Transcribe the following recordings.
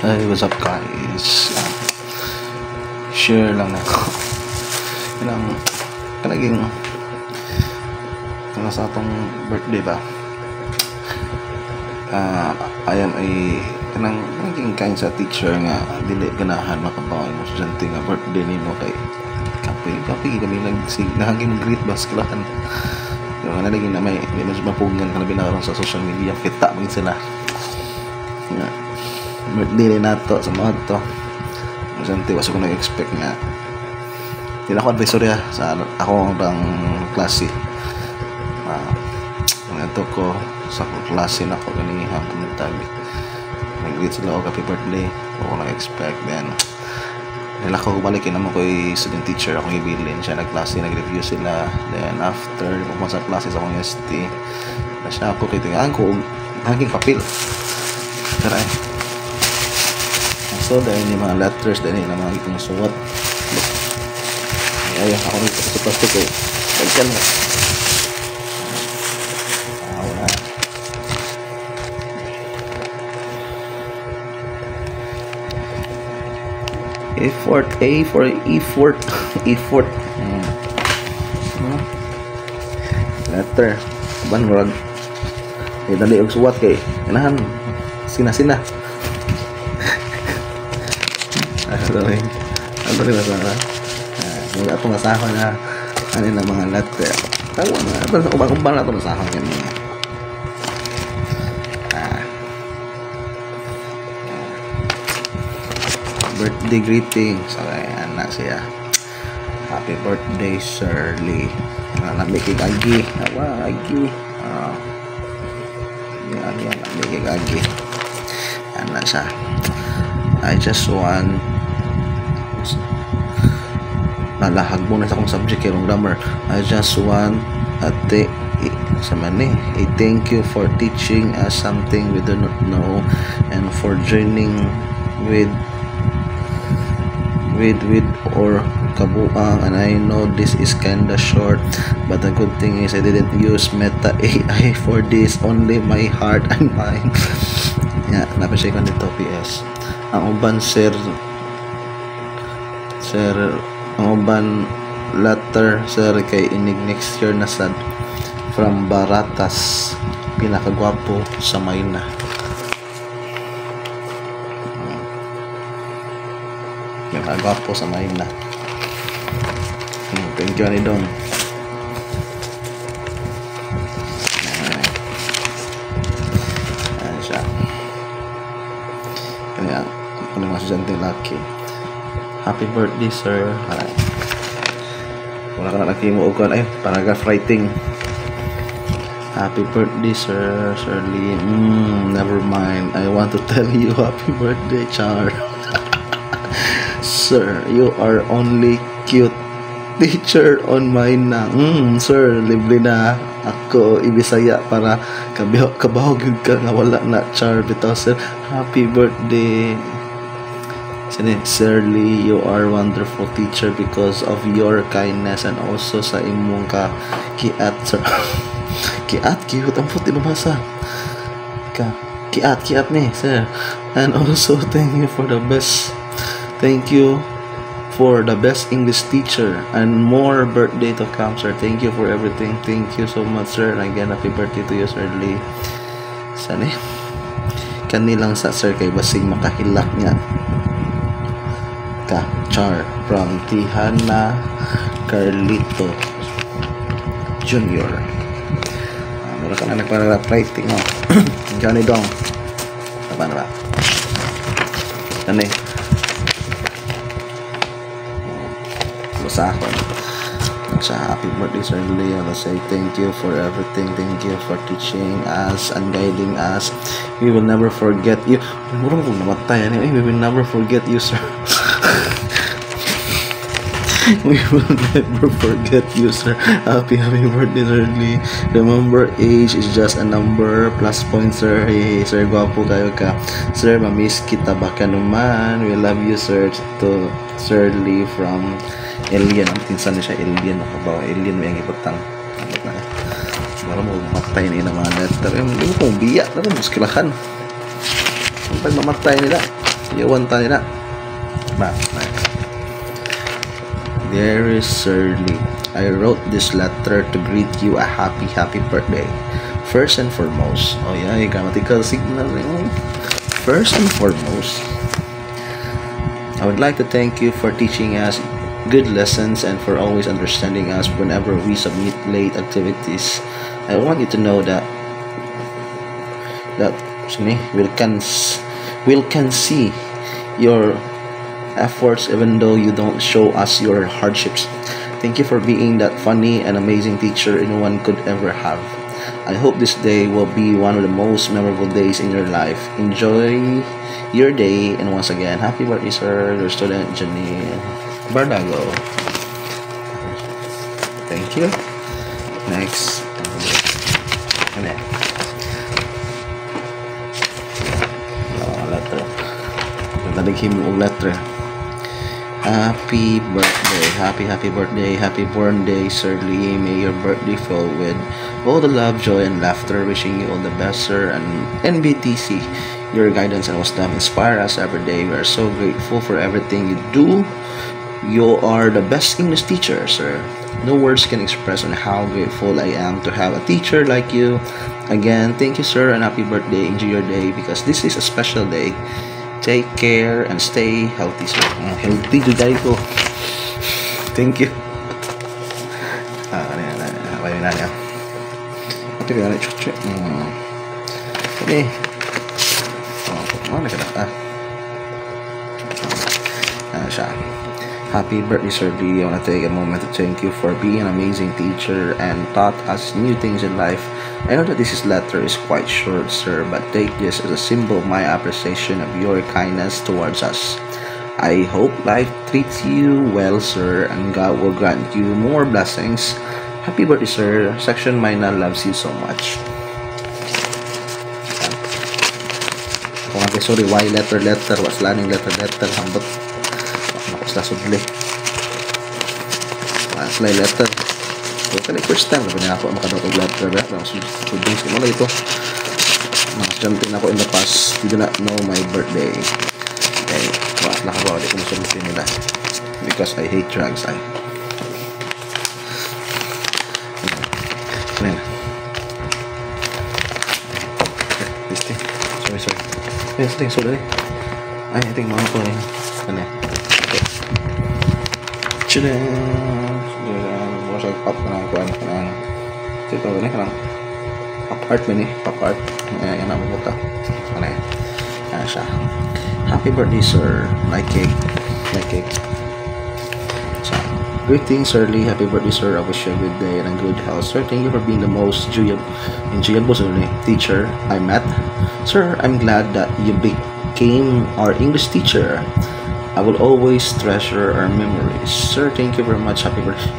Hey, what's up guys? Share lang ako. Ilang kanaging kung sa atong birthday ba? Ayan ay kanaging kain sa teacher nga dili ganahan makabaw mo estudyante nga birthday nimo kay kapi kami naging greet ba skulahan. Yung kanaging na may medyo mapugan kana binaron sa social media kita mo sila. Birthday nato sa mga to estudyante was ko nag-expect nga hindi ako advisor sa ako ang klase ito ko sa klase na ako ganing hapon ng tabi nag-greet sila o happy birthday ako nag-expect then nila ko balikin naman ko student teacher akong ibilin siya nag-klase nag-review sila then after pumunta sa klase sa akong ST na siya ako kitingaan ko naging papel tara so dahil yung mga letters dahil yung mga itong suwat ay ako rin sa plastic ko pagkan mo wala A for effort letter ban murag dali og suwat kay ganahan sina ano rin masama mga itong masahon na ano na mga letter tawa na ito sa ubang-ubang na itong masahon kami birthday greetings okay anak siya happy birthday Shirley nabikig agi agi yan nabikig agi anak siya I just want nalahag mo na sa akong subject yung grammar I just want a thank you for teaching us something we do not know and for joining with or kabuang and I know this is kinda short but the good thing is I didn't use Meta AI for this only my heart and mind napasya ko nito PS ang uban sir ang uban letter sir kay inig next year na sad from Baratas pinakagwapo sa Mayna pinakagwapo sa Mayna thank you ni Dong ayan siya kaya ano mga estudyante laki happy birthday sir wala ka na nakimuugan ay paragraph writing happy birthday sir Shirley never mind I want to tell you happy birthday Char sir you are only cute teacher on mine na sir libre na ako ibisaya para kabahog yun ka nga wala na Char bitaw sir happy birthday Shirley you are wonderful teacher because of your kindness and also sa imong kiat sir kiat cute ang puti nabasa kiat ni sir and also thank you for the best English teacher and more birthday to come sir thank you for everything thank you so much sir and again happy birthday to you Shirley sani kanilang sa sir kay basing makahilak niya Char from Tihana Carlito Jr. Mura ka na nagparagraph writing mo Johnny Dong apa na ba ano sa ako sa happy birthday sir Leo let's say thank you for everything thank you for teaching us and guiding us we will never forget you mura ko namatay we will never forget you sir we will never forget you sir happy birthday sir Lee remember age is just a number plus point sir hey sir gwapo kayo ka sir mamiss kita baka naman we love you sir to Sir Lee from Alien ang pinsan niya siya Alien makabaw Alien may ang ipatang wala mo matay na mga letter hindi mo kung biyak na muskilahan pag mamatay nila Yawan tayo na. Dear Sir Lee, I wrote this letter to greet you a happy birthday. First and foremost, oh yeah, grammatical signal. First and foremost, I would like to thank you for teaching us good lessons and for always understanding us whenever we submit late activities. I want you to know that we can see your efforts even though you don't show us your hardships. Thank you for being that funny and amazing teacher anyone could ever have. I hope this day will be one of the most memorable days in your life. Enjoy your day, and once again, happy birthday, sir, your student Janine Bardago. Thank you. Next. Letter. Nagtaligim mo letter. Happy birthday, happy born day, Sir Lee. May your birthday fill with all the love, joy, and laughter. Wishing you all the best, sir, and NBTC. Your guidance and wisdom inspire us every day. We are so grateful for everything you do. You are the best English teacher, sir. No words can express on how grateful I am to have a teacher like you. Again, thank you, sir, and happy birthday. Enjoy your day because this is a special day. Take care and stay healthy, sir. Healthy today ko. Thank you. Ano yan. Ito ka na, chuchu. Okay. Siya. Happy birthday, Sir Lee. I want to take a moment to thank you for being an amazing teacher and taught us new things in life. I know that this letter is quite short, sir, but take this as a symbol of my appreciation of your kindness towards us. I hope life treats you well, sir, and God will grant you more blessings. Happy birthday, sir. Section Minor loves you so much. Okay, sorry, why letter, what's learning letter, hambot. Nakos sudli. Slide letter. So, first time na ako makadotog letter. Sudling ko na ito. Nakasyantin ako in the past. Did not know my birthday. Okay, nakabawali ko masulupin nila. Because I hate drugs. Sorry. Yes, thanks for that. I think mga po rin. Ano yan? Chile! Wasag pop ka ng kuwan. Ito rin ka lang. Pop art ba ni? Pop art. Ayan na mabuka. Ano yan? Ayan siya. Happy birthday, sir. My cake. So, greetings, Sir Lee. Happy birthday, sir. I wish you a good day and a good health. Sir, thank you for being the most enjoyable teacher I met. Sir, I'm glad that you became our English teacher. I will always treasure our memories. Sir, thank you very much. Happy birthday.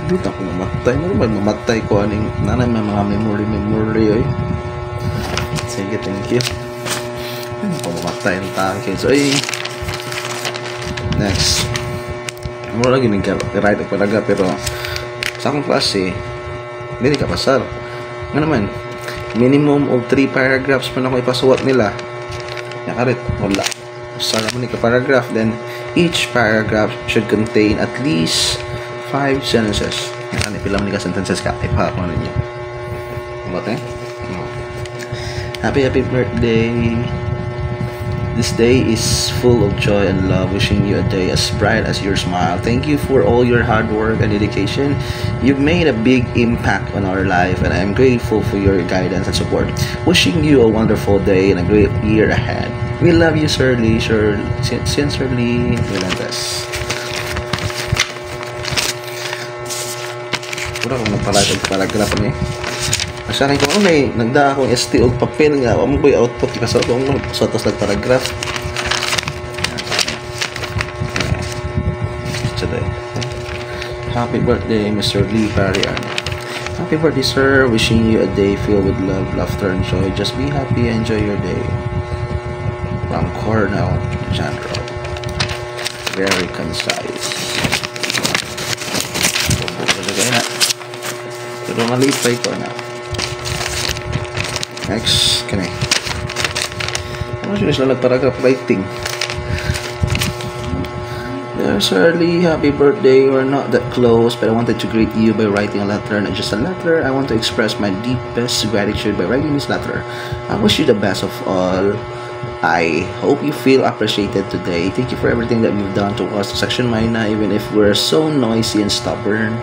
Dito ako mamatay. Ano ba mamatay ko? Nanay may mga memory. Oy. Sige, thank you. Pamamatay ang tangke. So, next. Mura lagi nag-write ako talaga, pero sa akong klase, hindi ka pasar. Nga naman, minimum of 3 paragraphs pa na ako ipasuwat nila. Yakarit, wala. Sara mo ka paragraph, then each paragraph should contain at least 5 sentences. Yan, ipilang ka sentences ka, ipahap mo ninyo. About Happy birthday. This day is full of joy and love. Wishing you a day as bright as your smile. Thank you for all your hard work and dedication. You've made a big impact on our life, and I am grateful for your guidance and support. Wishing you a wonderful day and a great year ahead. We love you, Sir Lee. Sincerely, Relentless. Wala kong paragraph niya. Masakin ko, may nagda akong ST o papel nga. Ang boy output kasi ito ang sotos ng paragraph. Happy birthday, Mr. Lee Parian. Happy birthday, sir. Wishing you a day filled with love, laughter, and joy. Just be happy and enjoy your day. From Cornell Chandra. Very concise. Ito malipay ko na. Next, kani. Ano siya nagparagraph writing? Dear Shirley, happy birthday. We're not that close, but I wanted to greet you by writing a letter, not just a letter. I want to express my deepest gratitude by writing this letter. I wish you the best of all. I hope you feel appreciated today. Thank you for everything that you've done to us, Section Mina, even if we're so noisy and stubborn.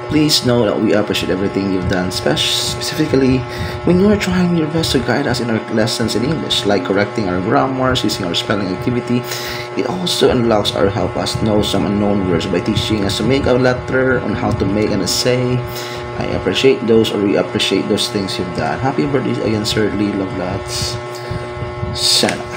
Please know that we appreciate everything you've done, specifically when you are trying your best to guide us in our lessons in English, like correcting our grammars, using our spelling activity. It also unlocks or help us know some unknown words by teaching us to make a letter, on how to make an essay. I appreciate those, or we appreciate those things you've done. Happy birthday again, Shirley. Love lots. Sana.